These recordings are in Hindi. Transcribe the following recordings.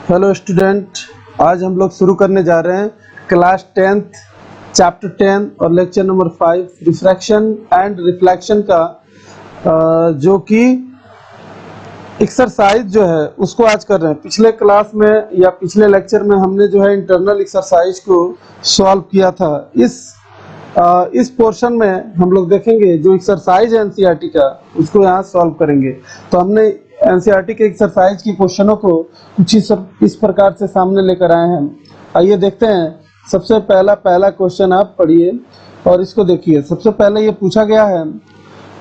हेलो स्टूडेंट, आज हम लोग शुरू करने जा रहे हैं क्लास 10th चैप्टर 10 और lecture number 5 refraction and reflection का जो कि एक्सरसाइज जो है उसको आज कर रहे हैं। पिछले क्लास में या पिछले लेक्चर में हमने जो है इंटरनल एक्सरसाइज को सॉल्व किया था। इस पोर्शन में हम लोग देखेंगे जो एक्सरसाइज है एनसीईआरटी का, उसको यहाँ सॉल्व करेंगे। तो हमने एनसीईआरटी के एक्सरसाइज की क्वेश्चनों को कुछ इस प्रकार से सामने लेकर आए हैं। आइए देखते हैं। सबसे पहला क्वेश्चन आप पढ़िए और इसको देखिए। सबसे पहले ये पूछा गया है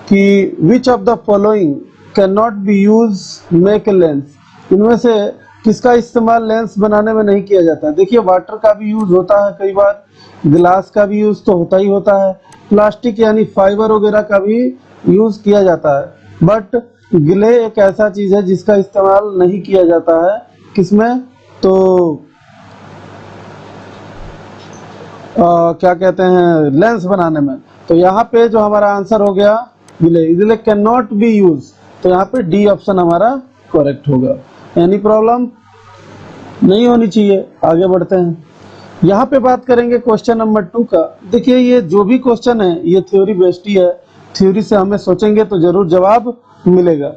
कि विच of the following can not be use make a lens. इनमें से किसका इस्तेमाल लेंस बनाने में नहीं किया जाता है। देखिए, वाटर का भी यूज होता है, कई बार ग्लास का भी यूज तो होता ही होता है, प्लास्टिक यानी फाइबर वगैरह का भी यूज किया जाता है, बट ग्ले एक ऐसा चीज है जिसका इस्तेमाल नहीं किया जाता है। किसमें? तो क्या कहते हैं, लेंस बनाने में। तो यहाँ पे जो हमारा आंसर हो गया ग्ले, इसलिए कैन नॉट बी यूज। तो यहाँ पे डी ऑप्शन हमारा करेक्ट होगा। एनी प्रॉब्लम नहीं होनी चाहिए। आगे बढ़ते हैं। यहाँ पे बात करेंगे क्वेश्चन नंबर 2 का। देखिए, ये जो भी क्वेश्चन है ये थ्योरी बेस्ड ही है। थ्योरी से हमें सोचेंगे तो जरूर जवाब मिलेगा।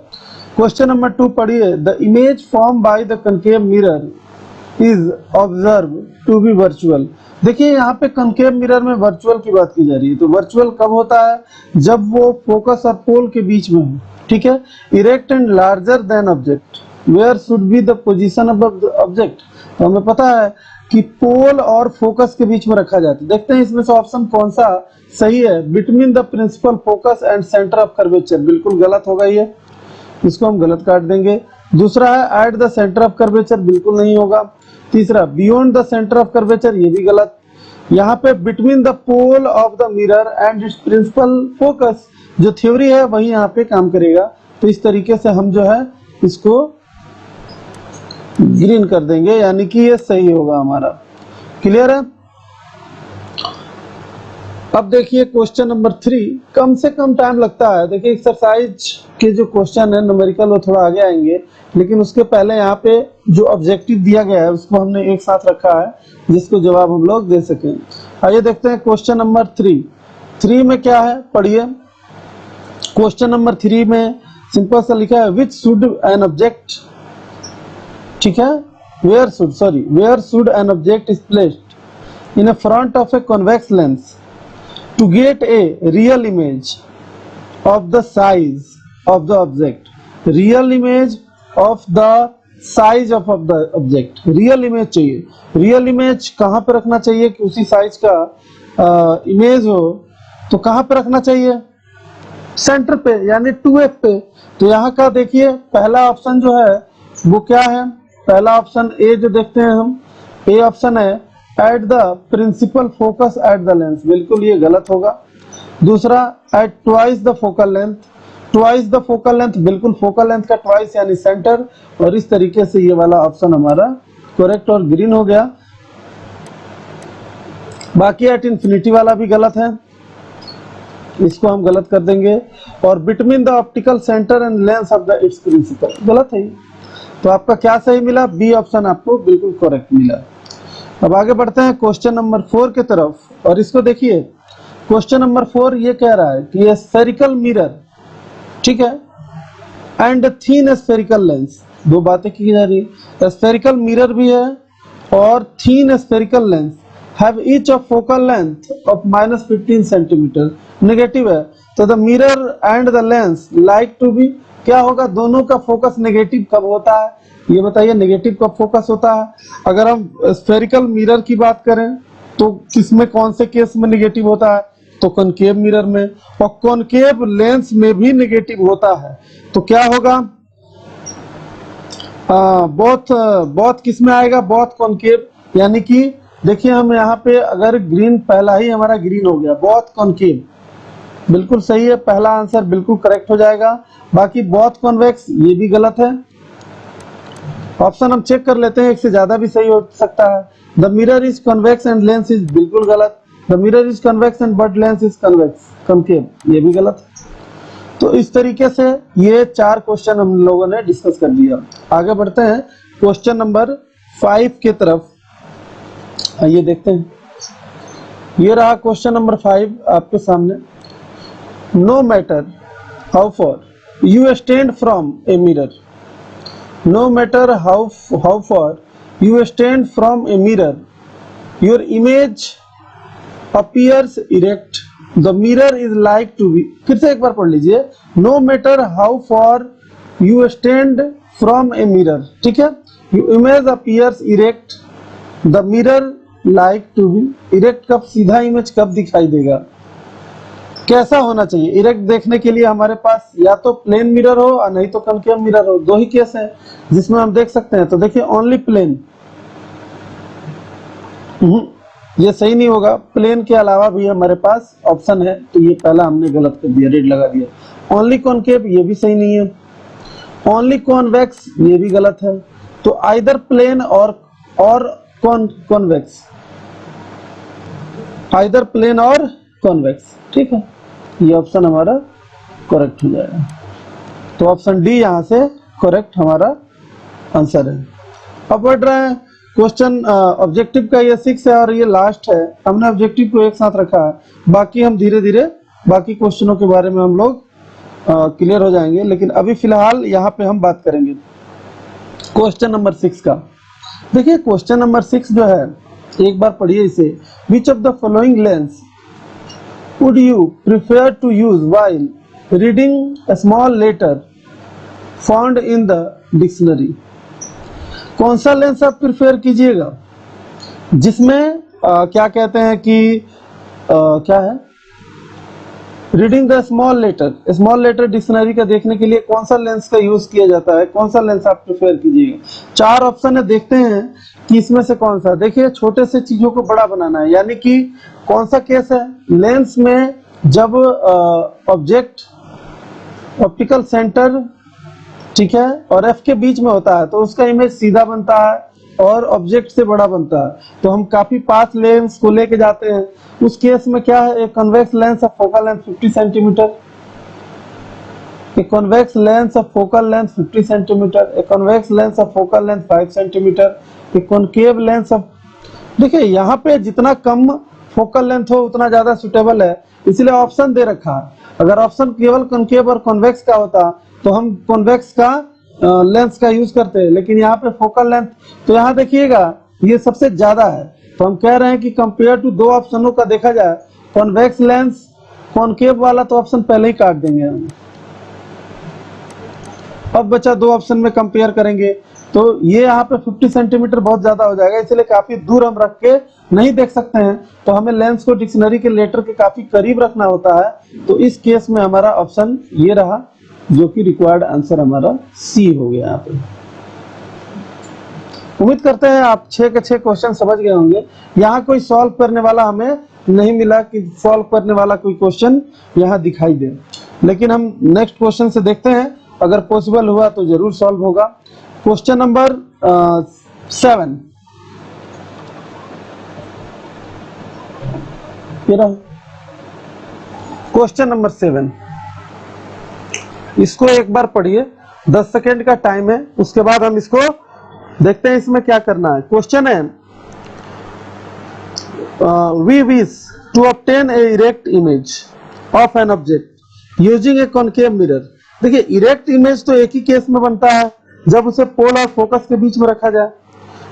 क्वेश्चन नंबर 2 पढ़िए। The image form by the concave mirror is observe to be virtual. देखिए, यहाँ पे कनकेव मिरर में वर्चुअल की बात की जा रही है। तो वर्चुअल कब होता है? जब वो फोकस और पोल के बीच में हो। ठीक है। Erect and larger than object, where should be the position of the object. तो हमें पता है कि पोल और फोकस के बीच में रखा जाता है। देखते हैं इसमें से ऑप्शन कौन सा सही है। Between the principal focus and centre of curvature, बिल्कुल गलत होगा ये, इसको हम गलत काट देंगे। दूसरा है at the centre of curvature, बिल्कुल नहीं होगा। तीसरा beyond the centre of curvature, ये भी गलत। यहाँ पे between the pole of the mirror and its principal focus, जो थ्योरी है वही यहाँ पे काम करेगा। तो इस तरीके से हम जो है इसको ग्रीन कर देंगे, यानी कि ये सही होगा हमारा। क्लियर है? अब देखिए क्वेश्चन नंबर 3, कम से कम टाइम लगता है। देखिए, एक्सरसाइज के जो क्वेश्चन है न्यूमेरिकल वो थोड़ा आगे आएंगे, लेकिन उसके पहले यहाँ पे जो ऑब्जेक्टिव दिया गया है उसको हमने एक साथ रखा है जिसको जवाब हम लोग दे सकें। आइए देखते हैं क्वेश्चन नंबर 3 में क्या है, पढ़िए। क्वेश्चन नंबर 3 में सिंपल सा लिखा है विच शुड एन ऑब्जेक्ट, ठीक है, where should an object is placed in front of a convex lens to get a real image of the size of the object. Real image of the size of the object. Real image चाहिए। Real image कहाँ पे रखना चाहिए कि उसी साइज का इमेज हो, तो कहाँ पे रखना चाहिए? सेंटर पे, यानी 2F पे। तो यहाँ का देखिए पहला ऑप्शन जो है वो क्या है? पहला ऑप्शन ए जो देखते हैं हम, ए ऑप्शन है at the principal focus at the lens, बिल्कुल ये गलत होगा। दूसरा at twice the focal length, twice the focal length, बिल्कुल फोकल लेंथ का ट्वाइस यानी सेंटर। और इस तरीके से ये वाला ऑप्शन हमारा करेक्ट और ग्रीन हो गया। बाकी एट इंफिनिटी वाला भी गलत है, इसको हम गलत कर देंगे। और between the optical centre and lens of the its principal, गलत है। तो आपका क्या सही मिला? बी ऑप्शन आपको बिल्कुल करेक्ट मिला। अब आगे बढ़ते हैं क्वेश्चन नंबर 4 के तरफ, और इसको देखिए। क्वेश्चन नंबर 4 ये कह रहा है कि ये स्फेरिकल मिरर, ठीक है, एंड थीन स्फेरिकल लेंस, दो बातें की जा रही है। स्फेरिकल मिरर भी है और thin spherical lens have each of focal length of -15 centimetre. Negative है, तो the mirror and the lens like to be, क्या होगा? दोनों का फोकस नेगेटिव कब होता है ये बताइए। नेगेटिव कब फोकस होता है? अगर हम स्फेरिकल मिरर की बात करें तो किसमें, कौन से केस में नेगेटिव होता है? तो कॉनकेव मिरर में। और कॉनकेव लेंस में भी नेगेटिव होता है। तो क्या होगा? बोथ किस में आएगा? बोथ कॉनकेव, यानी कि देखिए हम यहाँ पे अगर ग्रीन, पहला ही हमारा ग्रीन हो गया, बोथ कॉनकेव बिल्कुल सही है, पहला आंसर बिल्कुल करेक्ट हो जाएगा। बाकी बोथ कॉन्वेक्स ये भी गलत है। ऑप्शन हम चेक कर लेते हैं, एक से ज्यादा भी सही हो सकता है। The mirror is convex and lens is, बिल्कुल गलत। The mirror is convex and but lens is convex, concave, ये भी गलत। तो इस तरीके से ये 4 क्वेश्चन हम लोगों ने डिस्कस कर लिया। आगे बढ़ते हैं क्वेश्चन नंबर 5 के तरफ आइए देखते हैं। ये रहा क्वेश्चन नंबर 5 आपके सामने। No matter how far you stand from a mirror, no matter how far you stand from a mirror, your image appears erect, the mirror is like to be. फिर से एक बार पढ़ लीजिए। No matter how far you stand from a mirror, ठीक है, your image appears erect, the mirror like to be. Erect कब, सीधा इमेज कब दिखाई देगा, कैसा होना चाहिए? इरेक्ट देखने के लिए हमारे पास या तो प्लेन मिरर हो और नहीं तो कनकेव मिरर हो। दो ही केस है जिसमें हम देख सकते हैं। तो देखिए ओनली प्लेन, ये सही नहीं होगा। प्लेन के अलावा भी हमारे पास ऑप्शन है, तो ये पहला हमने गलत कर दिया, रेड लगा दिया। ओनली कॉनकेव, ये भी सही नहीं है। ओनली कॉन्वेक्स, ये भी गलत है। तो आइदर प्लेन और कॉन्वेक्स, आइदर प्लेन और कॉन्वेक्स, ठीक है, ये ऑप्शन हमारा करेक्ट हो जाएगा। तो ऑप्शन डी यहां से करेक्ट हमारा आंसर है। अब बढ़ रहे हैं क्वेश्चन ऑब्जेक्टिव का, ये 6 है और ये लास्ट है। हमने ऑब्जेक्टिव को एक साथ रखा है, बाकी हम धीरे धीरे बाकी क्वेश्चनों के बारे में हम लोग क्लियर हो जाएंगे, लेकिन अभी फिलहाल यहाँ पे हम बात करेंगे क्वेश्चन नंबर 6 का। देखिए क्वेश्चन नंबर 6 जो है, एक बार पढ़िए इसे। Which of the following lens would you prefer to use while reading a small letter found in the dictionary. कौन सा लेंस आप प्रिफर कीजिएगा जिसमें क्या कहते हैं कि क्या है, reading the small letter, small letter dictionary का देखने के लिए कौन सा लेंस का यूज किया जाता है, कौन सा लेंस आप प्रिफर कीजिएगा। 4 ऑप्शन है, देखते हैं कि इसमें से कौन सा। देखिए छोटे से चीजों को बड़ा बनाना है, यानी कि कौन सा केस है, लेंस में जब ऑब्जेक्ट ऑप्टिकल सेंटर, ठीक है, और एफ के बीच में होता है तो उसका इमेज सीधा बनता है और ऑब्जेक्ट से बड़ा बनता है। तो हम काफी पास लेंस को लेके जाते हैं। उस केस में क्या है, एक convex lens of focal length 50 centimetre, एक convex lens of focal length 50 centimetre, एक convex lens of focal length 5 centimetre, एक कॉनकेव लेंस ऑफ। देखिए यहाँ पे जितना कम फोकल लेंथ हो उतना ज्यादा सुटेबल है, इसलिए ऑप्शन दे रखा है। अगर ऑप्शन केवल कॉनकेव और कॉन्वेक्स का होता तो हम कॉन्वेक्स का लेंस का यूज करते हैं, लेकिन यहाँ पे फोकल लेंथ, तो यहाँ देखिएगा ये सबसे ज्यादा है। तो हम कह रहे हैं कि कंपेयर टू 2 ऑप्शनों का देखा जाए, कॉन्वेक्स लेंस कॉनकेव वाला तो ऑप्शन पहले ही काट देंगे हम। अब बचा 2 ऑप्शन में कंपेयर करेंगे, तो ये यहाँ पे 50 सेंटीमीटर बहुत ज्यादा हो जाएगा, इसलिए काफी दूर हम रख के नहीं देख सकते हैं। तो हमें लेंस को डिक्शनरी के लेटर के काफी करीब रखना होता है। तो इस केस में हमारा ऑप्शन ये रहा, जो कि रिक्वायर्ड आंसर हमारा सी हो गया यहाँ पे। उम्मीद करते हैं आप 6 के 6 क्वेश्चन समझ गए होंगे। यहाँ कोई सॉल्व करने वाला हमें नहीं मिला कि सॉल्व करने वाला कोई क्वेश्चन यहाँ दिखाई दे, लेकिन हम नेक्स्ट क्वेश्चन से देखते हैं, अगर पॉसिबल हुआ तो जरूर सॉल्व होगा। क्वेश्चन नंबर 7, क्वेश्चन नंबर 7, इसको एक बार पढ़िए, 10 सेकेंड का टाइम है, उसके बाद हम इसको देखते हैं इसमें क्या करना है। क्वेश्चन है, we wish to obtain an erect image of an object using a concave mirror. देखिए इरेक्ट इमेज तो एक ही केस में बनता है, जब उसे पोल और फोकस के बीच में रखा जाए,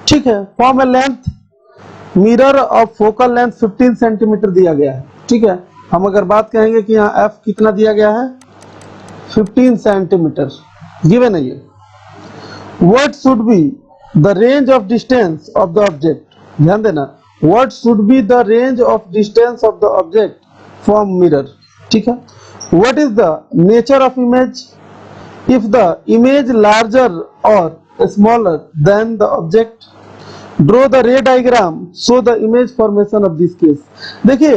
ठीक है। Form A length mirror of focal length 15 centimetre दिया गया है, ठीक है। हम अगर बात करेंगे कि यहाँ एफ कितना दिया गया है, 15 सेंटीमीटर गिवन है ये। What should be the range of distance of the object, ध्यान देना, what should be the range of distance of the object from mirror, ठीक है। What is the nature of image if the image larger और smaller than the object, draw the ray diagram show the image formation of this case. देखिए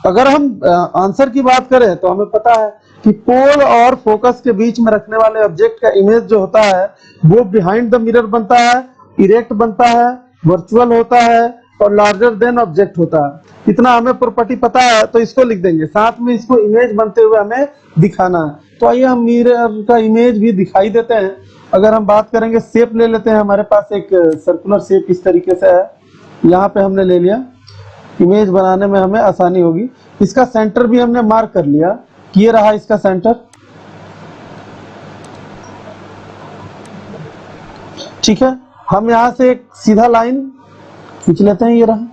अगर हम आंसर की बात करें तो हमें पता है कि पोल और फोकस के बीच में रखने वाले ऑब्जेक्ट का इमेज जो होता है वो बिहाइंड द मिरर बनता है, इरेक्ट बनता है, वर्चुअल होता है और लार्जर देन ऑब्जेक्ट होता है। इतना हमें प्रॉपर्टी पता है तो इसको लिख देंगे, साथ में इसको इमेज बनते हुए हमें दिखाना है। तो आइए हम मिरर का इमेज भी दिखाई देते हैं। अगर हम बात करेंगे, शेप ले लेते हैं, हमारे पास एक सर्कुलर शेप इस तरीके से है, यहाँ पे हमने ले लिया। इमेज बनाने में हमें आसानी होगी। इसका सेंटर भी हमने मार्क कर लिया कि ये रहा इसका सेंटर, ठीक है। हम यहाँ से एक सीधा लाइन खींच लेते हैं, ये रहा,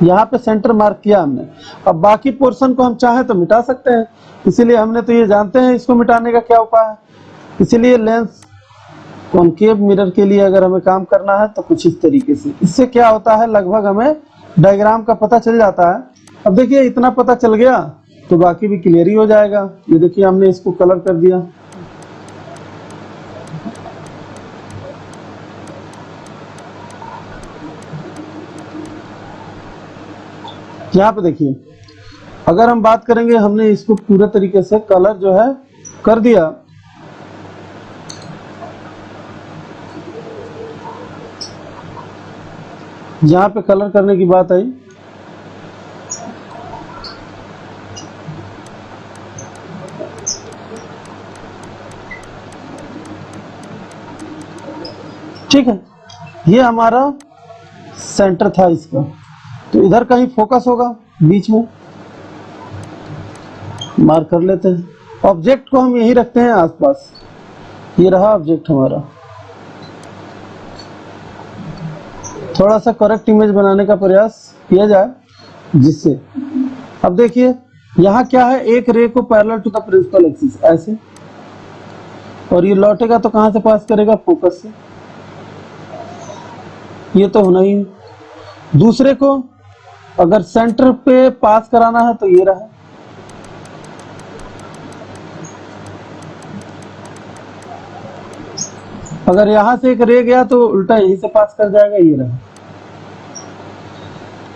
यहाँ पे सेंटर मार्क किया हमने। अब बाकी पोर्शन को हम चाहें तो मिटा सकते हैं, इसीलिए हमने तो ये जानते हैं इसको मिटाने का क्या उपाय है। इसीलिए लेंस कॉनकेव मिरर के लिए अगर हमें काम करना है तो कुछ इस तरीके से, इससे क्या होता है लगभग हमें डायग्राम का पता चल जाता है। अब देखिए इतना पता चल गया तो बाकी भी क्लियर ही हो जाएगा। ये देखिए हमने इसको कलर कर दिया, यहाँ पे देखिए अगर हम बात करेंगे, हमने इसको पूरे तरीके से कलर जो है कर दिया। यहाँ पे कलर करने की बात आई, ठीक है। ये हमारा सेंटर था इसका, तो इधर कहीं फोकस होगा, बीच में मार्क कर लेते हैं। ऑब्जेक्ट को हम यही रखते हैं आसपास, ये रहा ऑब्जेक्ट हमारा। थोड़ा सा करेक्ट इमेज बनाने का प्रयास किया जाए जिससे, अब देखिए यहाँ क्या है, एक रे को parallel to the principal axis ऐसे, और ये लौटेगा तो कहां से पास करेगा, फोकस से। ये तो होना ही है। दूसरे को अगर सेंटर पे पास कराना है तो ये रहा, अगर यहां से एक रे गया तो उल्टा यहीं से पास कर जाएगा, ये रहा।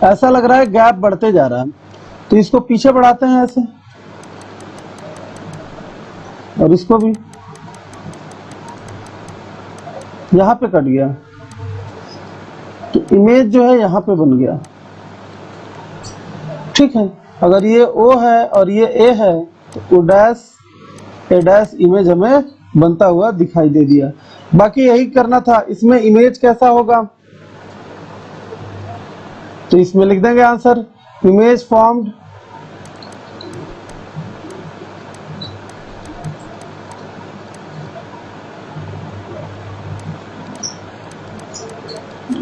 ऐसा लग रहा है गैप बढ़ते जा रहा है, तो इसको पीछे बढ़ाते हैं ऐसे, और इसको भी यहां पे कट गया, तो इमेज जो है यहां पे बन गया, ठीक है। अगर ये O है और ये A है तो O dash A dash image हमें बनता हुआ दिखाई दे दिया। बाकी यही करना था। इसमें इमेज कैसा होगा, तो इसमें लिख देंगे answer, image formed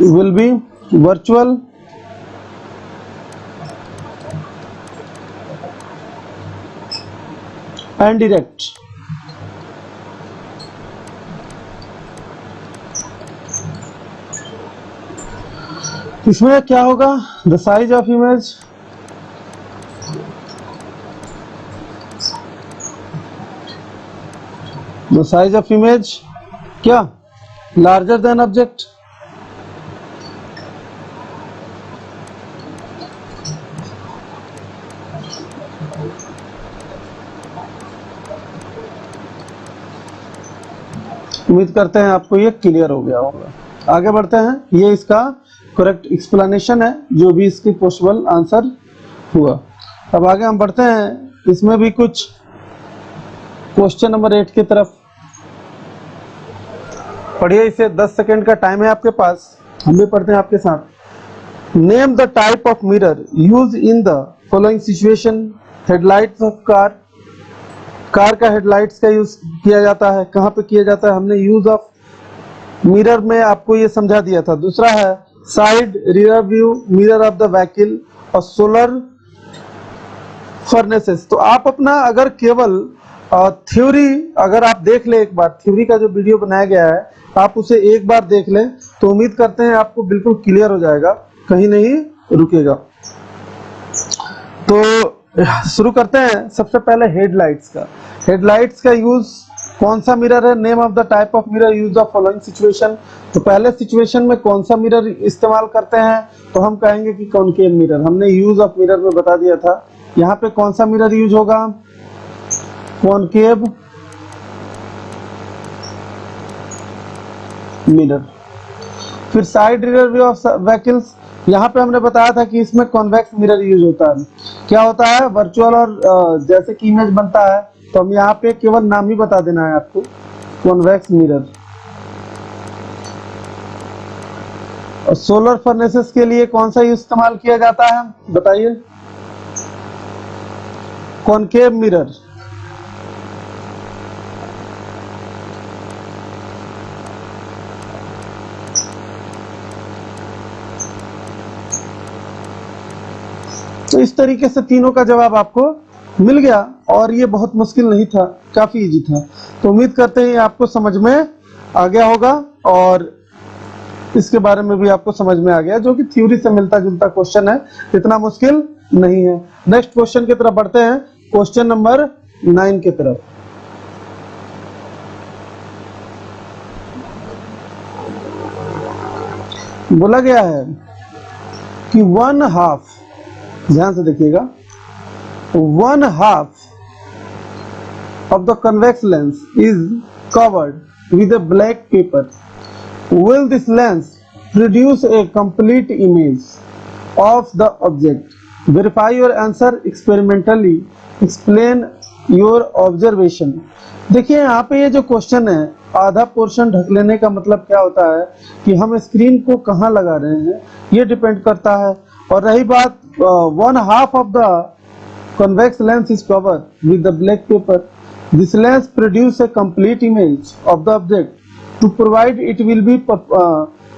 will be virtual and direct। इसमें क्या होगा, द साइज ऑफ इमेज क्या, लार्जर देन ऑब्जेक्ट, उम्मीद करते हैं आपको ये क्लियर हो गया होगा। आगे बढ़ते हैं, ये इसका करेक्ट एक्सप्लेनेशन है, जो भी इसकी पॉसिबल आंसर हुआ। अब आगे हम बढ़ते हैं, इसमें भी कुछ क्वेश्चन नंबर 8 की तरफ पढ़िए। इसे 10 सेकंड का टाइम है आपके पास, हम भी पढ़ते हैं आपके साथ। Name the type of mirror use in the following situation. Headlights of car, car का हेडलाइट्स का यूज किया जाता है, कहाँ पे किया जाता है, हमने यूज ऑफ मिरर में आपको ये समझा दिया था। दूसरा है side rear view mirror of the vehicle और सोलर फर्नेसेस। तो आप अपना अगर केवल थ्योरी अगर आप देख ले, एक बार थ्योरी का जो वीडियो बनाया गया है आप उसे एक बार देख लें तो उम्मीद करते हैं आपको बिल्कुल क्लियर हो जाएगा, कहीं नहीं रुकेगा। तो शुरू करते हैं सबसे पहले हेडलाइट्स का। हेडलाइट्स का यूज कौन सा मिरर है, name of the type of mirror use of following situation. तो पहले सिचुएशन में कौन सा मिरर इस्तेमाल करते हैं, तो हम कहेंगे कि कॉनकेव मिरर। हमने यूज ऑफ मिरर में बता दिया था। यहाँ पे कौन सा मिरर यूज होगा, कॉनकेव मिरर। फिर side rear view of vehicles, यहाँ पे हमने बताया था कि इसमें कॉन्वेक्स मिरर यूज होता है। क्या होता है, वर्चुअल और जैसे कि इमेज बनता है तो हम यहाँ पे केवल नाम ही बता देना है आपको, कॉन्वेक्स मिरर। और सोलर फर्नेसेस के लिए कौन सा इस्तेमाल किया जाता है बताइए, कॉनकेव मिरर। तो इस तरीके से तीनों का जवाब आपको मिल गया और ये बहुत मुश्किल नहीं था, काफी इजी था। तो उम्मीद करते हैं आपको समझ में आ गया होगा और इसके बारे में भी आपको समझ में आ गया, जो कि थ्योरी से मिलता जुलता क्वेश्चन है, इतना मुश्किल नहीं है। नेक्स्ट क्वेश्चन की तरफ बढ़ते हैं, क्वेश्चन नंबर 9 की तरफ। बोला गया है कि 1/2, ध्यान से देखिएगा, 1/2 of the convex lens is covered with a black paper. Will this lens produce a complete image of the object? Verify your answer experimentally. Explain your observation. देखिए यहाँ पे ये जो क्वेश्चन है, आधा पोर्शन ढक लेने का मतलब क्या होता है कि हम स्क्रीन को कहाँ लगा रहे हैं ये डिपेंड करता है। और रही बात 1/2 of the convex lens is covered with the black paper. This lens produce a complete image of the object. To provide it will be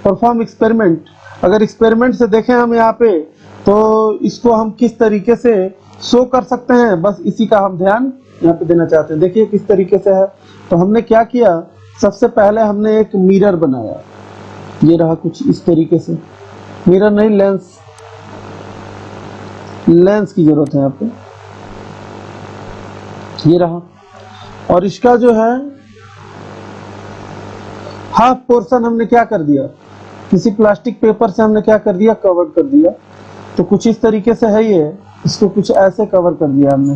perform experiment. अगर एक्सपेरिमेंट से देखें हम यहाँ पे तो इसको हम किस तरीके से शो कर सकते हैं, बस इसी का हम ध्यान यहाँ पे देना चाहते हैं। देखिए किस तरीके से है। तो हमने क्या किया, सबसे पहले हमने एक मिरर बनाया, ये रहा कुछ इस तरीके से, मिरर नहीं लेंस, लेंस की जरूरत है यहाँ पे, ये रहा। और इसका जो है हाफ पोर्शन हमने क्या कर दिया, किसी प्लास्टिक पेपर से हमने क्या कर दिया, कवर कर दिया। तो कुछ इस तरीके से है ये, इसको कुछ ऐसे कवर कर दिया हमने।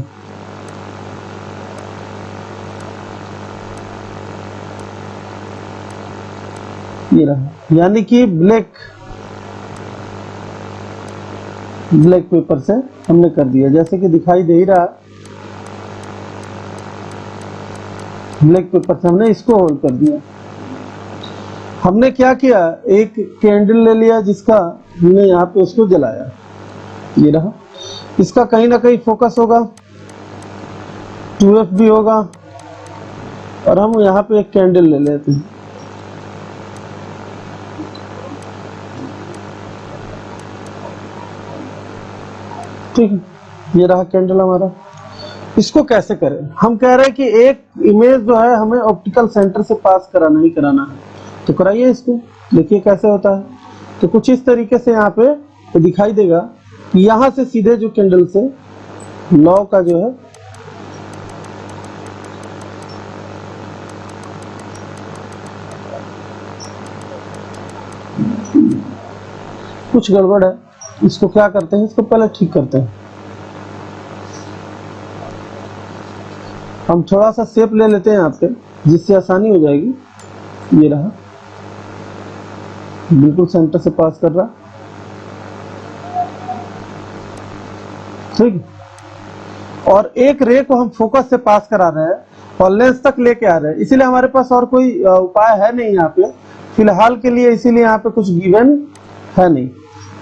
ये रहा, यानी कि ब्लैक पेपर से हमने कर दिया, जैसे कि दिखाई दे ही रहा, ब्लैक पेपर से हमने इसको होल्ड कर दिया। हमने क्या किया, एक कैंडल ले लिया जिसका हमने यहाँ पे उसको जलाया, ये रहा। इसका कहीं ना कहीं फोकस होगा, 2f भी होगा, और हम यहाँ पे एक कैंडल ले लेते हैं, ठीक है, ये रहा कैंडल हमारा। इसको कैसे करें, हम कह रहे हैं कि एक इमेज जो है हमें ऑप्टिकल सेंटर से पास कराना ही कराना है, तो कराइए इसको, देखिए कैसे होता है। तो कुछ इस तरीके से यहाँ पे तो दिखाई देगा कि यहाँ से सीधे जो कैंडल से लौ का जो है कुछ गड़बड़ है, इसको क्या करते हैं, इसको पहले ठीक करते हैं। हम थोड़ा सा शेप ले लेते हैं यहाँ पे, जिससे आसानी हो जाएगी। ये रहा, बिल्कुल सेंटर से पास कर रहा, ठीक। और एक रे को हम फोकस से पास करा रहे हैं और लेंस तक लेके आ रहे हैं, इसीलिए हमारे पास और कोई उपाय है नहीं यहाँ पे फिलहाल के लिए, इसीलिए यहाँ पे कुछ गिवन है नहीं।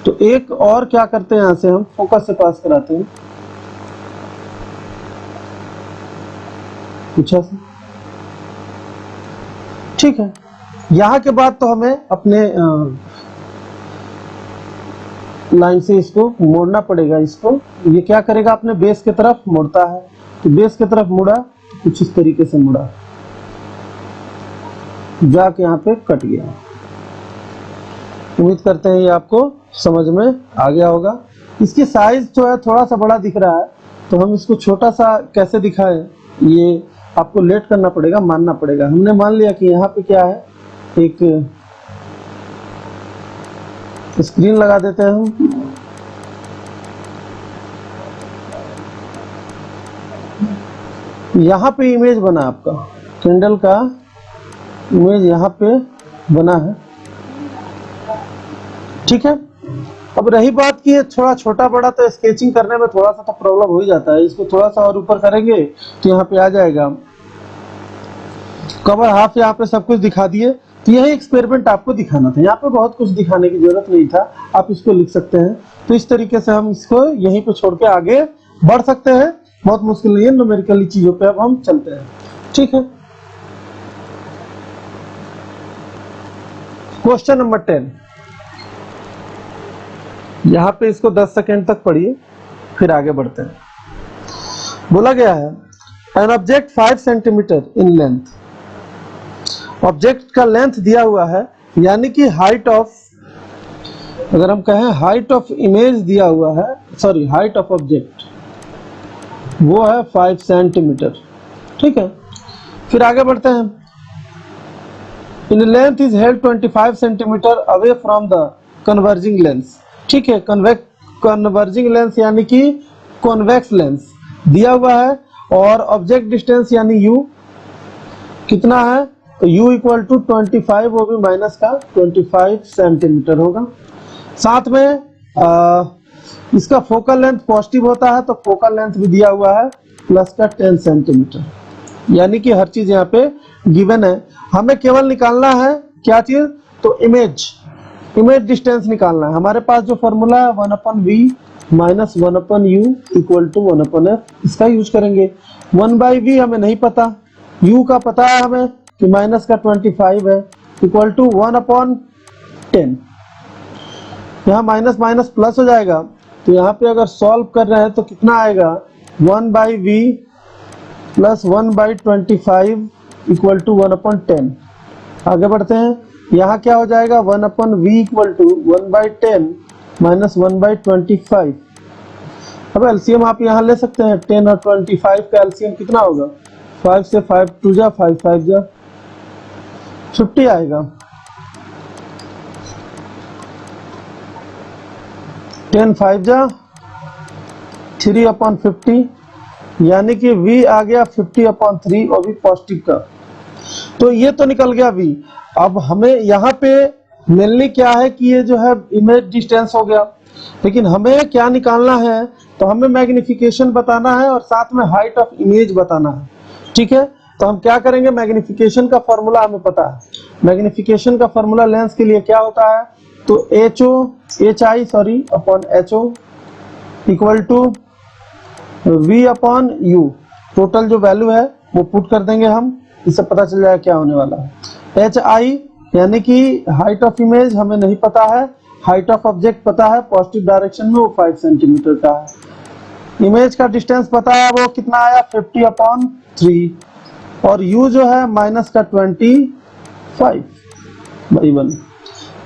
तो एक और क्या करते हैं, यहाँ से हम फोकस से पास कराते हैं कुछ ऐसे, ठीक है। यहाँ के बाद तो हमें अपने लाइन से इसको मोड़ना पड़ेगा। इसको ये क्या करेगा, अपने बेस की तरफ मुड़ता है, तो बेस की तरफ मुड़ा तो कुछ इस तरीके से मुड़ा, जाके यहाँ पे कट गया। उम्मीद करते हैं ये आपको समझ में आ गया होगा। इसकी साइज जो है थोड़ा सा बड़ा दिख रहा है, तो हम इसको छोटा सा कैसे दिखाएं, ये आपको लेट करना पड़ेगा, मानना पड़ेगा। हमने मान लिया कि यहाँ पे क्या है, एक स्क्रीन लगा देते हैं हम, यहाँ पे इमेज बना आपका कैंडल का इमेज यहाँ पे बना है, ठीक है। अब रही बात कि ये थोड़ा छोटा बड़ा, तो स्केचिंग करने में थोड़ा सा तो प्रॉब्लम हो ही जाता है। इसको थोड़ा सा और ऊपर करेंगे तो यहाँ पे आ जाएगा कवर हाफ, यहाँ पे सब कुछ दिखा दिए। तो यही एक्सपेरिमेंट आपको दिखाना था, यहाँ पे बहुत कुछ दिखाने की जरूरत नहीं था, आप इसको लिख सकते हैं। तो इस तरीके से हम इसको यहीं पे छोड़ के आगे बढ़ सकते हैं, बहुत मुश्किल नहीं है। न्यूमेरिकली चीजों पे अब हम चलते हैं, ठीक है। क्वेश्चन नंबर 10, यहाँ पे इसको 10 सेकेंड तक पढ़िए, फिर आगे बढ़ते हैं। बोला गया है N object 5 centimetre in length, object का लेंथ दिया हुआ है, यानी कि हाइट ऑफ, अगर हम कहें हाइट ऑफ इमेज दिया हुआ है, सॉरी हाइट ऑफ ऑब्जेक्ट वो है 5 सेंटीमीटर, ठीक है। फिर आगे बढ़ते हैं। In length is held 25 centimetre away from the converging lens, ठीक है। कन्वर्जिंग लेंस यानी कि कॉन्वेक्स लेंस दिया हुआ है, और ऑब्जेक्ट डिस्टेंस यानी यू कितना है, तो u इक्वल टू 25, वो भी माइनस का 25 सेंटीमीटर होगा। साथ में इसका फोकल लेंथ पॉजिटिव होता है, तो फोकल लेंथ भी दिया हुआ है प्लस का 10 सेंटीमीटर, यानी कि हर चीज यहाँ पे गिवन है। हमें केवल निकालना है क्या चीज, तो इमेज डिस्टेंस निकालना है। हमारे पास जो फॉर्मूला है 1/v minus 1/u equal to 1/f, इसका यूज करेंगे। 1/v हमें नहीं पता, u का पता है हमें कि माइनस का 25 है, इक्वल टू 1/10। यहाँ माइनस माइनस प्लस हो जाएगा, तो यहाँ पे अगर सॉल्व कर रहे हैं तो कितना आएगा, 1/v प्लस 1/25 इक्वल टू 1/10। आगे बढ़ते हैं, यहाँ क्या हो जाएगा, 1/v इक्वल टू 1/10 माइनस 1/25। अब एलसीएम आप यहाँ ले सकते हैं, 10 और 25 का एलसीएम कितना होगा, 5 से 5 2 जा 5 5 जा 50 आएगा। 10 5 जा 3/50, यानी कि v आ गया 50/3, और भी पॉजिटिव का। तो ये तो निकल गया v। अब हमें यहाँ पे मेनली क्या है कि ये जो है इमेज डिस्टेंस हो गया, लेकिन हमें क्या निकालना है, तो हमें मैग्निफिकेशन बताना है और साथ में हाइट ऑफ इमेज बताना है, ठीक है। तो हम क्या करेंगे, मैग्निफिकेशन का फॉर्मूला हमें पता है। मैग्निफिकेशन का फॉर्मूला लेंस के लिए क्या होता है, तो hi upon ho equal to v/u, total जो वैल्यू है वो पुट कर देंगे हम, इससे पता चल जाएगा क्या होने वाला है। hi यानी कि हाइट ऑफ इमेज हमें नहीं पता है, हाइट ऑफ ऑब्जेक्ट पता है, पॉजिटिव डायरेक्शन में वो 5 सेंटीमीटर का है। इमेज का डिस्टेंस पता है, वो कितना आया 50/3, और u जो है माइनस का 25/1।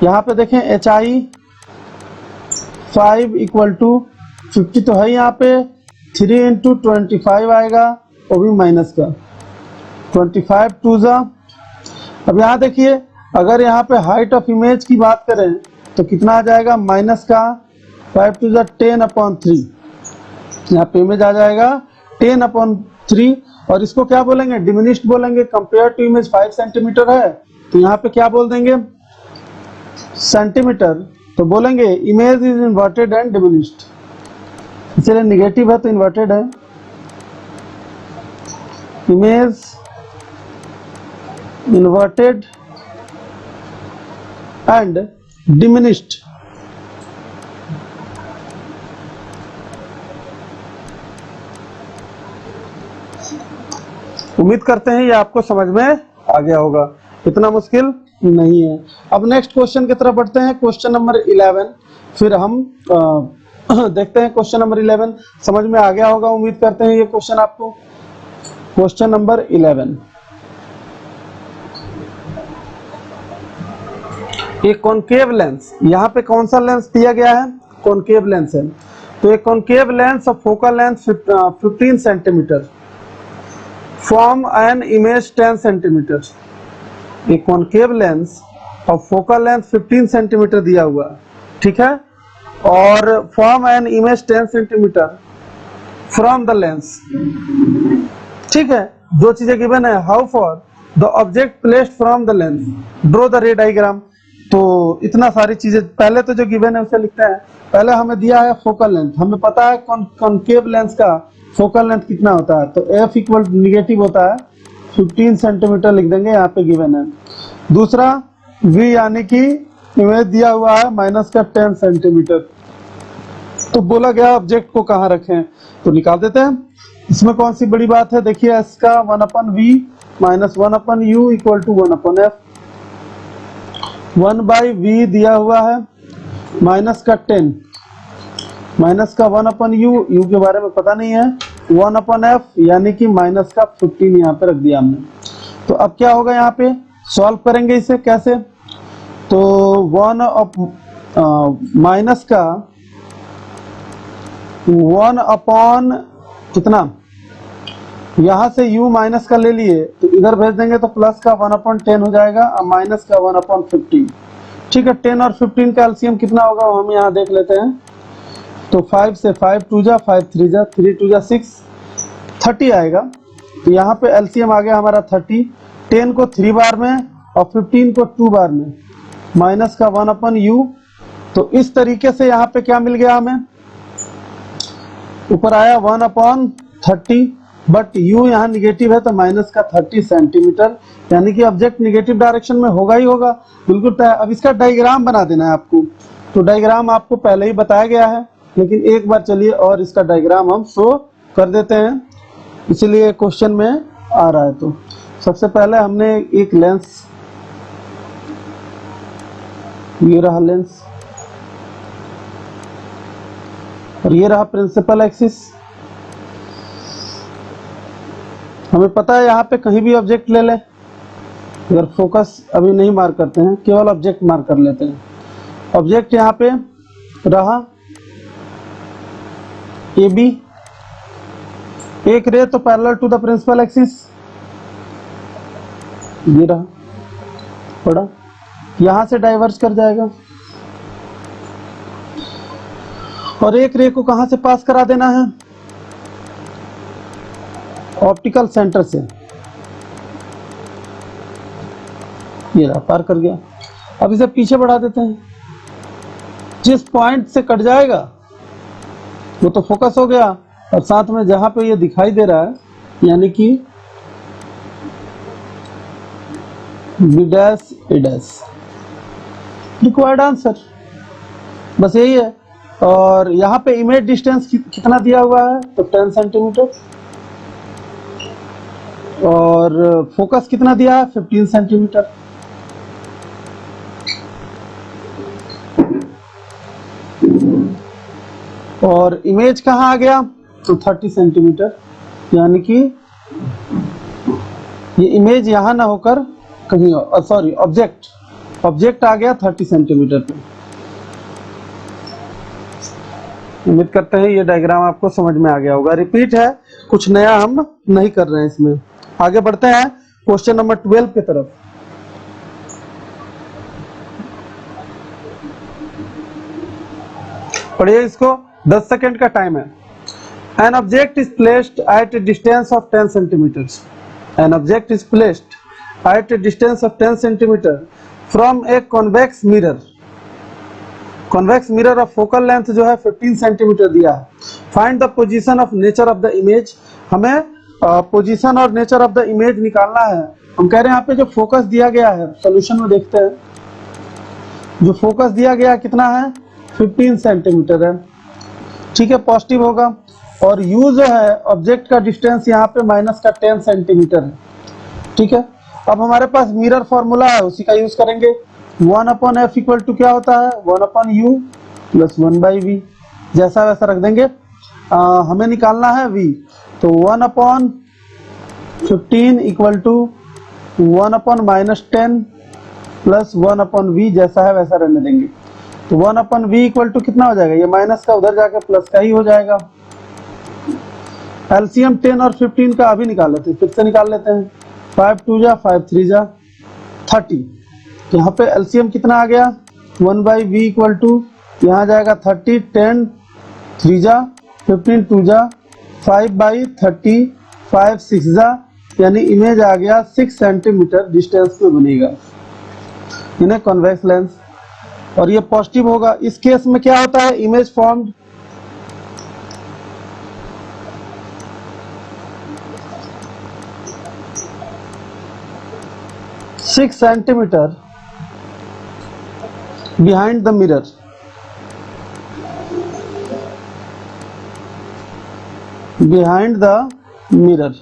यहाँ पे देखें hi 5 इक्वल टू 50 तो है, यहाँ पे 3 इंटू 25 आएगा, वो भी माइनस का 25 2 जा। अब यहाँ देखिए, अगर यहाँ पे हाइट ऑफ इमेज की बात करें तो कितना आ जाएगा, माइनस का 5 2 जा 10/3, यहाँ पे इमेज आ जाएगा 10/3, और इसको क्या बोलेंगे, डिमिनिश्ड बोलेंगे। कंपेयर टू इमेज 5 सेंटीमीटर है, तो यहाँ पे क्या बोल देंगे, सेंटीमीटर, तो बोलेंगे image is inverted and diminished, इसलिए निगेटिव है तो इन्वर्टेड है। इमेज इन्वर्टेड एंड डिमिनिश्ड, उम्मीद करते हैं ये आपको समझ में आ गया होगा, इतना मुश्किल नहीं है। अब नेक्स्ट क्वेश्चन की तरफ बढ़ते हैं, क्वेश्चन नंबर 11। फिर हम देखते हैं क्वेश्चन नंबर 11 समझ में आ गया होगा, उम्मीद करते हैं ये क्वेश्चन आपको। क्वेश्चन नंबर 11, एक कॉनकेव लेंस, यहाँ पे कौन सा लेंस दिया गया है, कॉनकेव लेंस है। तो एक concave lens of focal length 15 centimetre from an image 10 centimetre. एक concave lens of focal length 15 centimetre दिया हुआ है, ठीक है, और from an image 10 centimetre from the lens, ठीक है। दो चीजें गिवन है, how far the object placed from the lens draw the ray diagram. तो इतना सारी चीजें, पहले तो जो गिवन है उसे लिखते हैं। पहले हमें दिया है फोकल लेंथ, हमें पता है कॉनकेव लेंस का फोकल लेंथ कितना होता है, तो एफ इक्वल निगेटिव होता है 15 सेंटीमीटर लिख देंगे, यहाँ पे गिवन है। दूसरा वी यानी कि इमेज दिया हुआ है माइनस का 10 सेंटीमीटर, तो बोला गया ऑब्जेक्ट को कहाँ रखें, तो निकाल देते हैं। इसमें कौन सी बड़ी बात है, देखिए इसका 1/v minus 1/u equal to 1/f, 1/v दिया हुआ है माइनस का 10, माइनस का 1/u, u के बारे में पता नहीं है, 1/f यानी कि माइनस का 15 यहाँ पे रख दिया हमने। तो अब क्या होगा, यहाँ पे सॉल्व करेंगे इसे कैसे, तो 1 माइनस का 1 कितना, यहाँ से u माइनस का ले लिए तो इधर भेज देंगे तो प्लस का 1/10 हो जाएगा और माइनस का 1/15। ठीक है, 10 और 15 का एलसीएम कितना होगा वो हम यहाँ देख लेते हैं। तो 5 से 5 2 जा, 5 3 जा, 3 2 जा 6, 30 आएगा। तो यहाँ पे एलसीएम आ गया हमारा 30, 10 को 3 बार में और 15 को 2 बार में, माइनस का 1/u। तो इस तरीके से यहाँ पे क्या मिल गया हमें, ऊपर आया 1/30, बट u यहाँ निगेटिव है तो माइनस का 30 सेंटीमीटर, यानी कि ऑब्जेक्ट निगेटिव डायरेक्शन में होगा ही होगा, बिल्कुल तय। अब इसका डायग्राम बना देना है आपको, तो डायग्राम आपको पहले ही बताया गया है, लेकिन एक बार चलिए और इसका डायग्राम हम शो कर देते हैं, इसलिए क्वेश्चन में आ रहा है। तो सबसे पहले हमने एक लेंस, ये रहा लेंस और ये रहा प्रिंसिपल एक्सिस। हमें पता है यहाँ पे कहीं भी ऑब्जेक्ट ले लें, अगर फोकस अभी नहीं मार्क करते हैं, केवल ऑब्जेक्ट मार्क कर लेते हैं। ऑब्जेक्ट यहाँ पे रहा ए बी, एक रे तो parallel to the principal axis, ये रहा पड़ा, यहां से डाइवर्ज कर जाएगा और एक रे को कहां से पास करा देना है, ऑप्टिकल सेंटर से, ये रहा पार कर गया। अब इसे पीछे बढ़ा देते हैं, जिस पॉइंट से कट जाएगा वो तो फोकस हो गया, और साथ में जहां पे ये दिखाई दे रहा है यानी कि बी डैश ए डैश, रिक्वायर्ड आंसर बस यही है। और यहाँ पे इमेज डिस्टेंस कितना दिया हुआ है, तो 10 सेंटीमीटर, और फोकस कितना दिया है, 15 सेंटीमीटर। और इमेज कहाँ आ गया, तो 30 सेंटीमीटर, यानी कि ये इमेज यहाँ ना होकर कहीं, सॉरी ऑब्जेक्ट आ गया 30 सेंटीमीटर पे। उम्मीद करते हैं ये डायग्राम आपको समझ में आ गया होगा। रिपीट है, कुछ नया हम नहीं कर रहे हैं इसमें। आगे बढ़ते हैं क्वेश्चन नंबर 12 की तरफ। पढ़िए इसको, 10 सेकेंड का टाइम है। An object is placed at a distance of 10 centimeters. An object is placed at a distance of 10 centimeter from a convex mirror. Convex mirror of focal length जो है 15 सेंटीमीटर दिया है। Find the position of nature of the image. हमें पोजीशन और नेचर ऑफ द इमेज निकालना है। हम कह रहे हैं यहाँ पे जो फोकस दिया गया है, सोल्यूशन में देखते हैं, जो फोकस दिया गया कितना है, 15 सेंटीमीटर है। ठीक है, पॉजिटिव होगा। और u जो है ऑब्जेक्ट का डिस्टेंस यहाँ पे माइनस का 10 सेंटीमीटर है। ठीक है, अब हमारे पास मिरर फॉर्मूला है, उसी का यूज करेंगे। 1/f इक्वल टू क्या होता है, 1/u प्लस 1/v, जैसा वैसा रख देंगे। हमें निकालना है v, तो 1/15 इक्वल टू 1/-10 प्लस 1/v, जैसा है वैसा रहने देंगे। तो 1/v इक्वल टू कितना हो जाएगा, ये माइनस का उधर जाके प्लस का ही हो जाएगा। एलसीएम 10 और 15 का अभी निकाल लेते हैं, फिर से निकाल लेते हैं। 5 2 जा, 5 3 जा, 30। यहाँ पे एलसीएम कितना आ गया, 1/v इक्वल टू यहाँ जाएगा 30, 10 3 जा, 15 2 जा, 5/30, 5 6 जा, यानी इमेज आ गया 6 सेंटीमीटर डिस्टेंस में बनेगा। इन्हें कॉन्वेक्स लेंस और ये पॉजिटिव होगा। इस केस में क्या होता है, image formed 6 centimetre behind the mirror. Behind the mirror.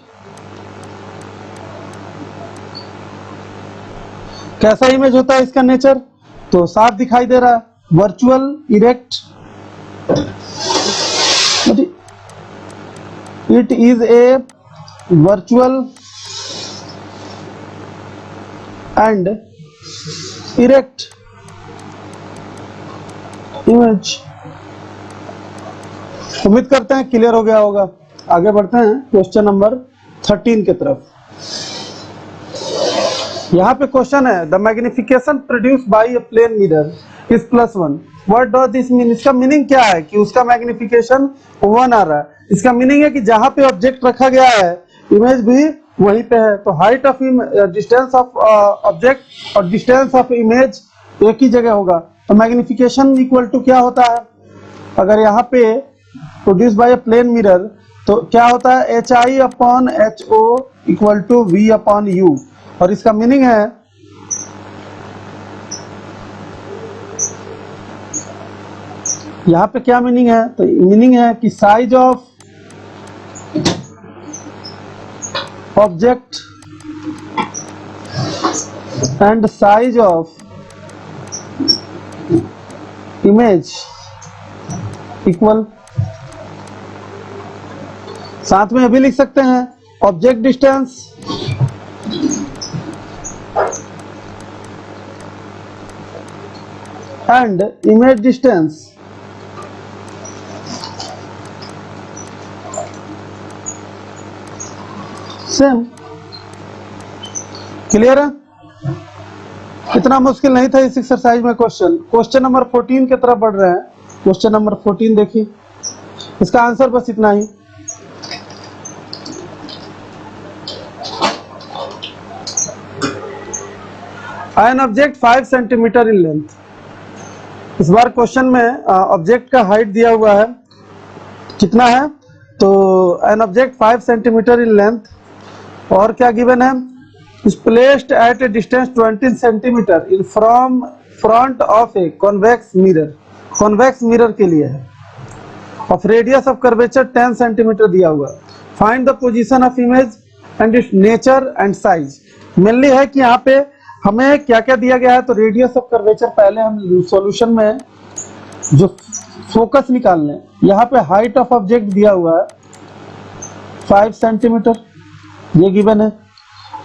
कैसा इमेज होता है इसका नेचर, तो साफ दिखाई दे रहा है, virtual erect, it is a virtual and erect image. उम्मीद करते हैं क्लियर हो गया होगा। आगे बढ़ते हैं क्वेश्चन नंबर 13 की तरफ। यहाँ पे क्वेश्चन है, the magnification produce by a plane mirror is +1। What does this mean? इसका मीनिंग क्या है कि उसका मैग्निफिकेशन 1 आ रहा है। इसका मीनिंग है कि जहां पे ऑब्जेक्ट रखा गया है इमेज भी वहीं पे है। तो height of distance of object और डिस्टेंस ऑफ इमेज एक ही जगह होगा। तो मैग्निफिकेशन इक्वल टू क्या होता है, अगर यहाँ पे produce by a plane mirror तो क्या होता है, HI/HO इक्वल टू V/U। और इसका मीनिंग है यहाँ पे क्या मीनिंग है, तो मीनिंग है कि size of object and size of image equal. साथ में अभी लिख सकते हैं object distance and image distance same. Clear है? इतना मुश्किल नहीं था इस एक्सरसाइज में। क्वेश्चन नंबर 14 की तरफ बढ़ रहे हैं। क्वेश्चन नंबर 14 देखिए, इसका आंसर बस इतना ही। An object 5 centimetre in length. इस बार क्वेश्चन में ऑब्जेक्ट का हाइट दिया हुआ है, कितना है, तो an object 5 centimetre in length, और क्या गिवन है, is placed at a distance 20 centimeter in from front of a convex mirror। convex mirror के लिए है। of radius of curvature 10 centimeter दिया हुआ। find the position of image and its nature and size। Mainly है कि यहाँ पे हमें क्या क्या दिया गया है, तो रेडियस ऑफ कर्वेचर पहले हम सॉल्यूशन में जो फोकस निकाल लें। यहाँ पे हाइट ऑफ ऑब्जेक्ट दिया हुआ है 5 सेंटीमीटर, ये गिवन है।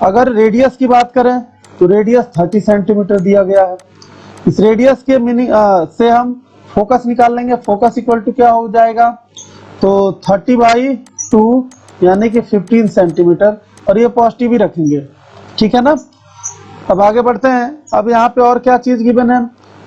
अगर रेडियस की बात करें तो रेडियस 30 सेंटीमीटर दिया गया है। इस रेडियस के मीनिंग से हम फोकस निकाल लेंगे। फोकस इक्वल टू क्या हो जाएगा, तो 30/2 यानी कि 15 सेंटीमीटर, और ये पॉजिटिव ही रखेंगे। ठीक है ना? अब आगे बढ़ते हैं। अब यहाँ पे और क्या चीज गिवन है,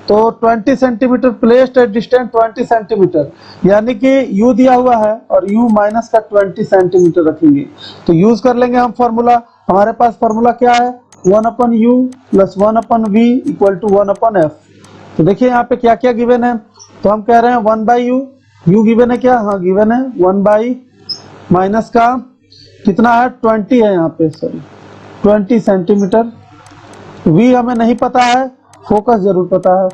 तो 20 centimetre placed at distance 20 centimetre, यानी कि u दिया हुआ है और u माइनस का 20 सेंटीमीटर रखेंगे। तो यूज कर लेंगे हम फॉर्मूला। हमारे पास फॉर्मूला क्या है, 1/u plus 1/v equal to 1/f। तो देखिए यहाँ पे क्या क्या गिवन है, तो हम कह रहे हैं 1/u, u गिवन है क्या, हाँ गिवन है 1/ माइनस का कितना है 20 है यहाँ पे, सॉरी 20 सेंटीमीटर। v हमें नहीं पता है, फोकस जरूर पता है,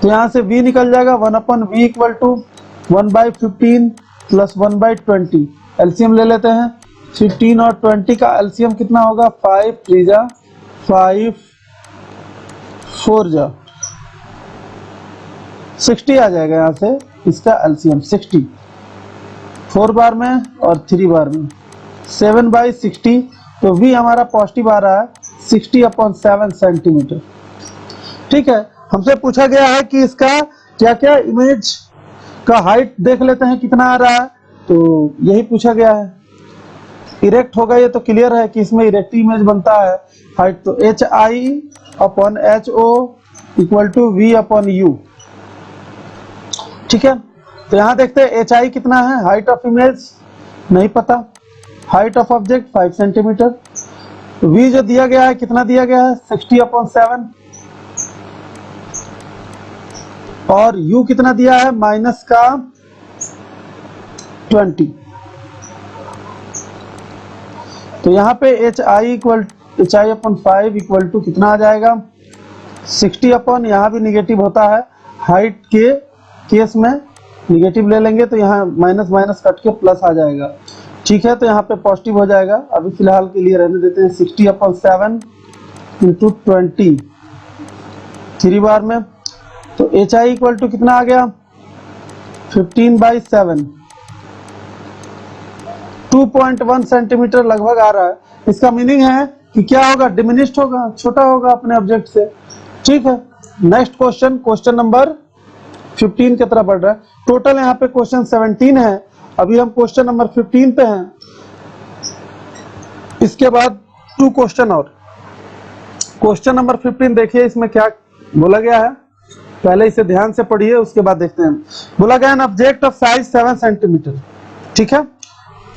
तो यहाँ से v निकल जाएगा 1/v equal to 1/15 plus 1/20। LCM ले लेते हैं। 15 और 20 का एलसीएम कितना होगा, 5 3 जा 5 4 जा 60 आ जाएगा। यहाँ से इसका एलसीएम 60, 4 बार में और 3 बार में 7/60। तो v हमारा पॉजिटिव आ रहा है 60/7 सेंटीमीटर। ठीक है, हमसे पूछा गया है कि इसका क्या क्या इमेज का हाइट देख लेते हैं कितना आ रहा है, तो यही पूछा गया है। इरेक्ट होगा ये तो क्लियर है कि इसमें इरेक्ट इमेज बनता है हाइट, तो HI/HO इक्वल टू V/U। ठीक है, तो यहाँ देखते हैं HI कितना है, हाइट ऑफ इमेज नहीं पता, height of object 5 centimetre, V जो दिया गया है कितना दिया गया है 60/7, और u कितना दिया है माइनस का 20। तो यहाँ पे HI अपन 5 इक्वल टू कितना आ जाएगा 60 अपन, यहाँ भी निगेटिव होता है, हाइट के केस में निगेटिव ले लेंगे तो यहाँ माइनस माइनस कट के प्लस आ जाएगा। ठीक है, तो यहाँ पे पॉजिटिव हो जाएगा। अभी फिलहाल के लिए रहने देते हैं 60 अपन 7 इंटू 20 3 बार में। तो HI इक्वल टू कितना आ गया 15/7, 2.1 सेंटीमीटर लगभग आ रहा है। इसका मीनिंग है कि क्या होगा, डिमिनिश्ड होगा, छोटा होगा अपने ऑब्जेक्ट से। ठीक है, नेक्स्ट क्वेश्चन, क्वेश्चन नंबर 15 की तरफ बढ़ रहा है। टोटल यहाँ पे क्वेश्चन 17 है, अभी हम क्वेश्चन नंबर 15 पे हैं। इसके बाद 2 क्वेश्चन और। क्वेश्चन नंबर 15 देखिए इसमें क्या बोला गया है, पहले इसे ध्यान से पढ़िए उसके बाद देखते हैं। बोला गया an object of size 7 centimetre, ठीक है,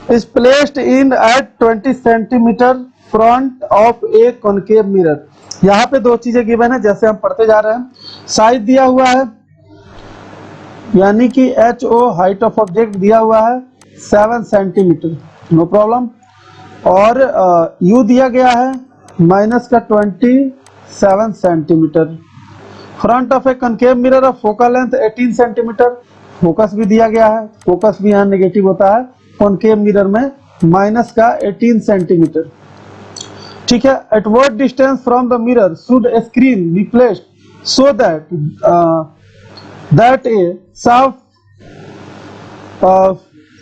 is placed in at 20 centimetre front of A concave mirror. यहाँ पे 2 चीजें गिवन है, जैसे हम पढ़ते जा रहे हैं। साइज दिया हुआ है, यानी कि HO हाइट ऑफ ऑब्जेक्ट दिया हुआ है 7 सेंटीमीटर, नो प्रॉब्लम। और U दिया गया है माइनस का 27 centimetre. Front of A concave mirror of focal length 18 centimetre. Focus भी दिया गया है, फोकस भी यहाँ नेगेटिव होता है कॉनकेव मिरर में, माइनस का 18 सेंटीमीटर। ठीक है, at what distance from the mirror should a screen be placed so that a साफ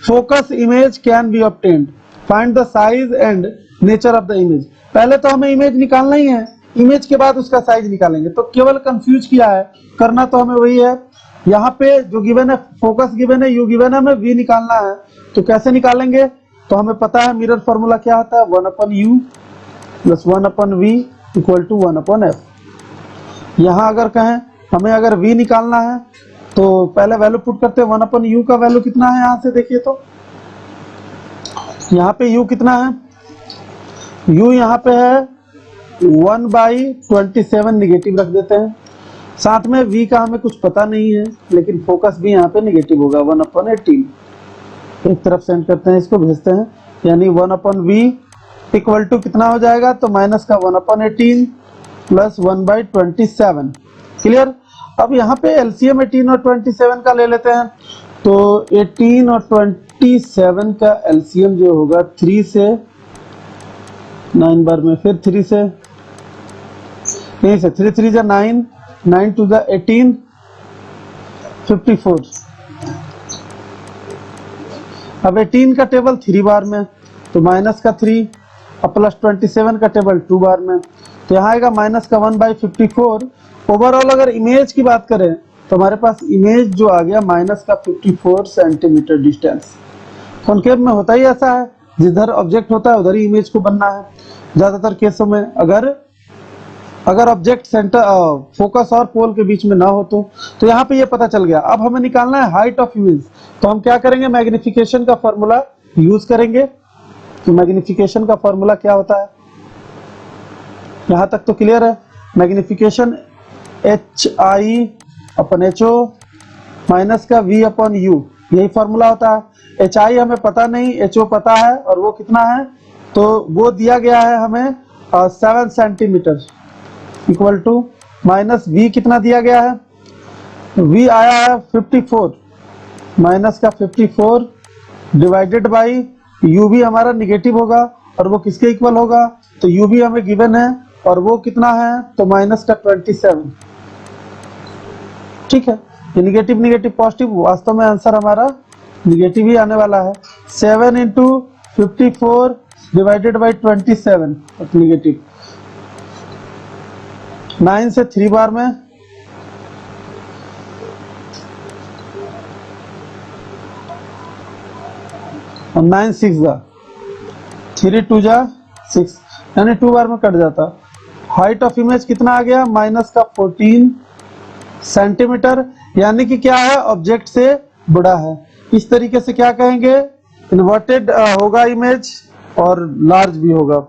focus image can be obtained. Find the size and nature of the image. पहले तो हमें इमेज निकालना ही है, इमेज के बाद उसका साइज निकालेंगे। तो केवल कंफ्यूज किया है, करना तो हमें वही है। यहाँ पे जो गिवन है फोकस गिवन है, यू गिवन है, हमें वी निकालना है। तो कैसे निकालेंगे, तो हमें पता है मिरर फॉर्मूला क्या होता है, 1/u plus 1/v equal to 1/f। यहाँ अगर कहें हमें अगर v निकालना है तो पहले वैल्यू पुट करते हैं। 1/u का वैल्यू कितना है, यहाँ से देखिए तो यहाँ पे u कितना है, u यहाँ पे है 1/27, निगेटिव रख देते हैं। साथ में v का हमें कुछ पता नहीं है, लेकिन फोकस भी यहाँ पे निगेटिव होगा 1/18। एक तरफ सेंड करते हैं, इसको भेजते हैं, यानी 1/v इक्वल टू कितना हो जाएगा, तो माइनस का 1/18 प्लस 1/27। क्लियर। अब यहाँ पे एलसीएम 18 और 27 का ले लेते हैं। तो 18 और 27 का एलसीएम जो होगा 3 से 9 बार में, फिर 3 से यहीं से 3 3 9, 9 2 18, 54। अब 18 का टेबल 3 बार में, तो माइनस का 3 और प्लस 27 का टेबल 2 बार में, तो यहाँ आएगा माइनस का 1/54। ओवरऑल अगर इमेज की बात करें तो हमारे पास इमेज जो आ गया माइनस का 54 सेंटीमीटर डिस्टेंस। कॉनकेव में होता ही ऐसा है, जिधर ऑब्जेक्ट होता है उधर ही इमेज को बनना है ज्यादातर केसों में। अगर ऑब्जेक्ट सेंटर फोकस और पोल के बीच में ना हो तो यहाँ पे ये पता चल गया। अब हमें निकालना है हाइट ऑफ इमेज, तो हम क्या करेंगे, मैग्निफिकेशन का फॉर्मूला यूज करेंगे। तो मैग्निफिकेशन का फॉर्मूला क्या होता है, यहाँ तक तो क्लियर है। मैग्निफिकेशन HI/HO माइनस का V/U, यही फॉर्मूला होता है। HI हमें पता नहीं, HO पता है, और वो कितना है, तो वो दिया गया है हमें 7 centimetre equal to minus V कितना दिया गया है, V आया है 54, माइनस का 54 डिवाइडेड बाई U भी हमारा निगेटिव होगा, और वो किसके इक्वल होगा, तो U भी हमें गिवन है, और वो कितना है, तो माइनस का 27। ठीक है, ये निगेटिव निगेटिव पॉजिटिव, वास्तव में आंसर हमारा निगेटिव ही आने वाला है। 7 इंटू 54 डिवाइडेड बाई 27 निगेटिव। 9 से 3 बार में, और 9 6 जा 3 2 जा 6, यानी 2 बार में कट जाता। हाइट ऑफ इमेज कितना आ गया, माइनस का 14 सेंटीमीटर, यानी कि क्या है, ऑब्जेक्ट से बड़ा है। इस तरीके से क्या कहेंगे, इन्वर्टेड होगा इमेज और लार्ज भी होगा।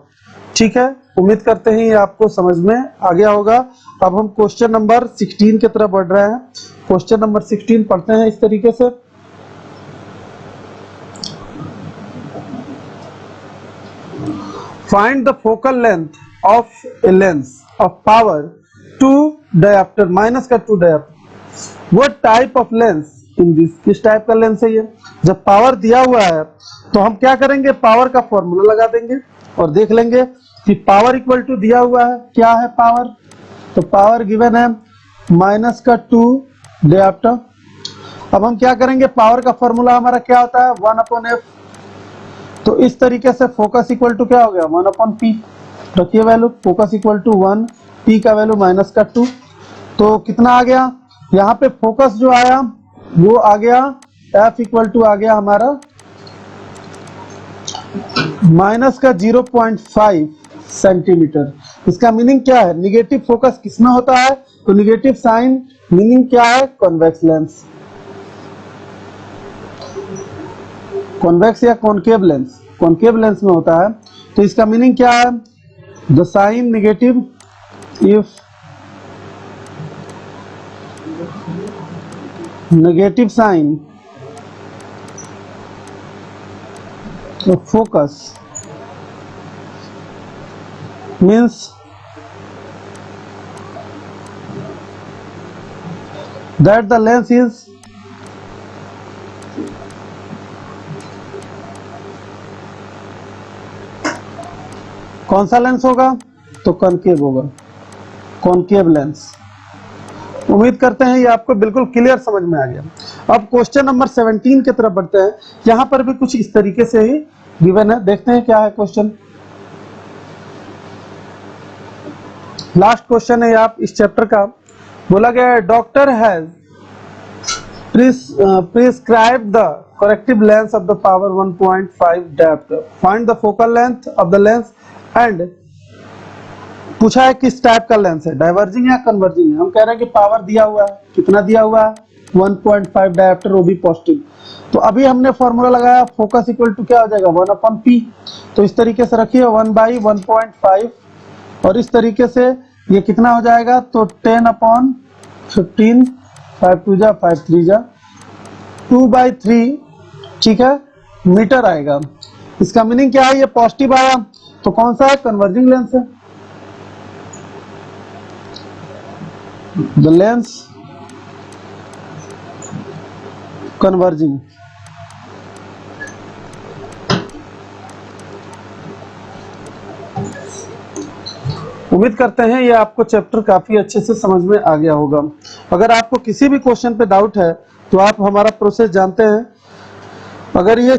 ठीक है, उम्मीद करते हैं ये आपको समझ में आ गया होगा। अब हम क्वेश्चन नंबर 16 की तरफ बढ़ रहे हैं। क्वेश्चन नंबर 16 पढ़ते हैं इस तरीके से। Find the focal length of a lens of power 2 dioptre minus का 2 dioptre. What type of lens in this, किस टाइप का लेंस है ये। जब पावर दिया हुआ है तो हम क्या करेंगे, पावर का फॉर्मूला लगा देंगे और देख लेंगे कि पावर इक्वल टू दिया हुआ है, क्या है पावर, तो पावर गिवन है माइनस का 2 डायोप्टर। अब हम क्या करेंगे, पावर का फॉर्मूला हमारा क्या होता है 1/f, तो इस तरीके से फोकस इक्वल टू क्या हो गया 1/p। रखिए value, focus equal to 1, p का वैल्यू माइनस का 2, तो कितना आ गया, यहाँ पे फोकस जो आया वो आ गया f इक्वल टू आ गया हमारा माइनस का 0.5 सेंटीमीटर। इसका मीनिंग क्या है, निगेटिव फोकस किसमें होता है, तो निगेटिव साइन मीनिंग क्या है, कॉन्वेक्स लेंस, कॉन्वेक्स या कॉनकेव लेंस, कॉनकेव लेंस में होता है। तो इसका मीनिंग क्या है, the sign negative if negative sign of focus means that the lens is कौन सा लेंस होगा, तो कॉनकेव होगा, कॉनकेव लेंस। उम्मीद करते हैं ये आपको बिल्कुल क्लियर समझ में आ गया। अब क्वेश्चन नंबर 17 की तरफ बढ़ते हैं। यहाँ पर भी कुछ इस तरीके से ही गिवन है, देखते हैं क्या है क्वेश्चन। लास्ट क्वेश्चन है आप इस चैप्टर का। बोला गया है doctor has prescribed the corrective lens of the power 1.5 dioptre, find the focal length of the lens and, पूछा है किस टाइप का लेंस है, डाइवर्जिंग या कन्वर्जिंग है। हम कह रहे हैं कि पावर दिया हुआ है, कितना दिया हुआ है 1.5 डायोप्टर, वो भी पॉजिटिव। तो अभी हमने फॉर्मूला लगाया फोकस इक्वल टू क्या हो जाएगा 1/p, तो इस तरीके से रखिए 1/1.5 और इस तरीके से ये कितना हो जाएगा, तो 10/15, 5 2 जा 5 3 जा 2/3, ठीक है, मीटर आएगा। इसका मीनिंग क्या है, ये पॉजिटिव आया तो कौन सा है, कन्वर्जिंग लेंस है। The lens converging, उम्मीद करते हैं ये आपको चैप्टर काफी अच्छे से समझ में आ गया होगा। अगर आपको किसी भी क्वेश्चन पे डाउट है तो आप हमारा प्रोसेस जानते हैं। अगर ये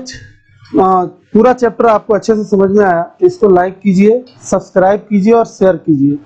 पूरा चैप्टर आपको अच्छे से समझ में आया तो इसको लाइक कीजिए, सब्सक्राइब कीजिए और शेयर कीजिए।